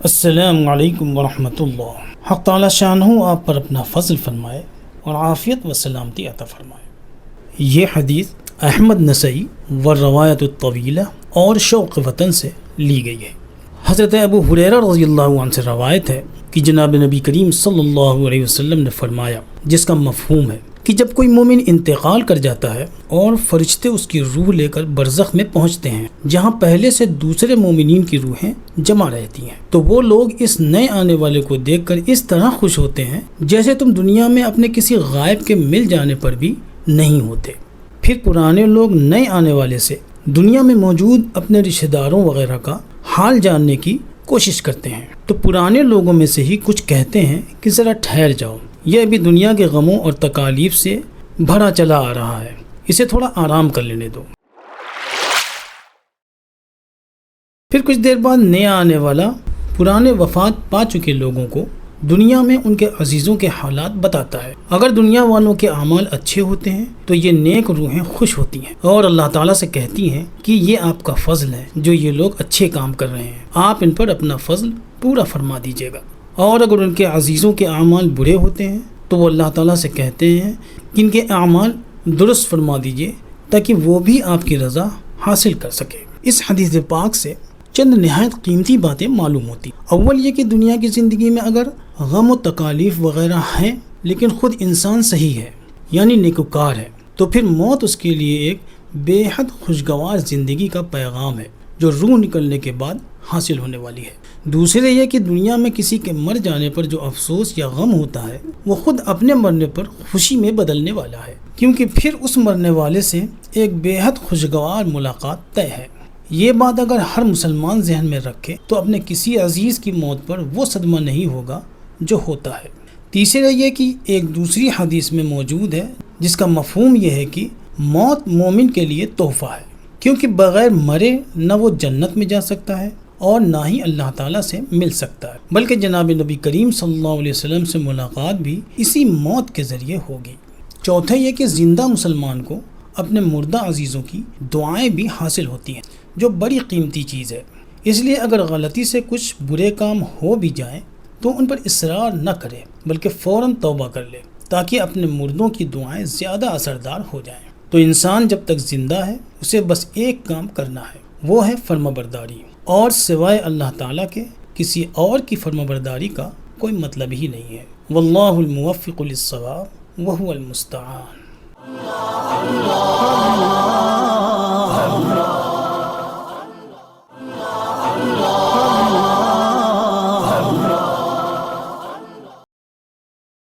السلام علیکم ورحمۃ اللہ۔ حق تعالی شانہ آپ پر اپنا فضل فرمائے اور عافیت و سلامتی عطا فرمائے۔ یہ حدیث احمد نسائی والروایت الطویلہ اور شوق وطن سے لی گئی ہے۔ حضرت ابو ہریرہ رضی اللہ عنہ سے روایت ہے کہ جناب نبی کریم صلی اللہ علیہ وسلم نے فرمایا، جس کا مفہوم ہے کہ جب کوئی مومن انتقال کر جاتا ہے اور فرشتے اس کی روح لے کر برزخ میں پہنچتے ہیں، جہاں پہلے سے دوسرے مومنین کی روحیں جمع رہتی ہیں، تو وہ لوگ اس نئے آنے والے کو دیکھ کر اس طرح خوش ہوتے ہیں جیسے تم دنیا میں اپنے کسی غائب کے مل جانے پر بھی نہیں ہوتے۔ پھر پرانے لوگ نئے آنے والے سے دنیا میں موجود اپنے رشتہ داروں وغیرہ کا حال جاننے کی کوشش کرتے ہیں، تو پرانے لوگوں میں سے ہی کچھ کہتے ہیں کہ ذرا ٹھہر جاؤ، یہ ابھی دنیا کے غموں اور تکالیف سے بھرا چلا آ رہا ہے، اسے تھوڑا آرام کر لینے دو۔ پھر کچھ دیر بعد نیا آنے والا پرانے وفات پا چکے لوگوں کو دنیا میں ان کے عزیزوں کے حالات بتاتا ہے۔ اگر دنیا والوں کے اعمال اچھے ہوتے ہیں تو یہ نیک روحیں خوش ہوتی ہیں اور اللہ تعالیٰ سے کہتی ہیں کہ یہ آپ کا فضل ہے جو یہ لوگ اچھے کام کر رہے ہیں، آپ ان پر اپنا فضل پورا فرما دیجیے گا۔ اور اگر ان کے عزیزوں کے اعمال برے ہوتے ہیں تو وہ اللہ تعالیٰ سے کہتے ہیں کہ ان کے اعمال درست فرما دیجیے تاکہ وہ بھی آپ کی رضا حاصل کر سکے۔ اس حدیث پاک سے چند نہایت قیمتی باتیں معلوم ہوتی۔ اول یہ کہ دنیا کی زندگی میں اگر غم و تکالیف وغیرہ ہیں لیکن خود انسان صحیح ہے یعنی نیکوکار ہے، تو پھر موت اس کے لیے ایک بے حد خوشگوار زندگی کا پیغام ہے جو روح نکلنے کے بعد حاصل ہونے والی ہے۔ دوسرے یہ کہ دنیا میں کسی کے مر جانے پر جو افسوس یا غم ہوتا ہے وہ خود اپنے مرنے پر خوشی میں بدلنے والا ہے، کیونکہ پھر اس مرنے والے سے ایک بے حد خوشگوار ملاقات طے ہے۔ یہ بات اگر ہر مسلمان ذہن میں رکھے تو اپنے کسی عزیز کی موت پر وہ صدمہ نہیں ہوگا جو ہوتا ہے۔ تیسرا یہ کہ ایک دوسری حدیث میں موجود ہے جس کا مفہوم یہ ہے کہ موت مومن کے لیے تحفہ ہے، کیونکہ بغیر مرے نہ وہ جنت میں جا سکتا ہے اور نہ ہی اللہ تعالیٰ سے مل سکتا ہے، بلکہ جناب نبی کریم صلی اللہ علیہ وسلم سے ملاقات بھی اسی موت کے ذریعے ہوگی۔ چوتھا یہ کہ زندہ مسلمان کو اپنے مردہ عزیزوں کی دعائیں بھی حاصل ہوتی ہیں، جو بڑی قیمتی چیز ہے۔ اس لیے اگر غلطی سے کچھ برے کام ہو بھی جائیں تو ان پر اصرار نہ کرے بلکہ فوراً توبہ کر لے تاکہ اپنے مردوں کی دعائیں زیادہ اثردار ہو جائیں۔ تو انسان جب تک زندہ ہے اسے بس ایک کام کرنا ہے، وہ ہے فرما برداری، اور سوائے اللہ تعالیٰ کے کسی اور کی فرما برداری کا کوئی مطلب ہی نہیں ہے۔ واللہ الموفق للصواب وهو المستعان۔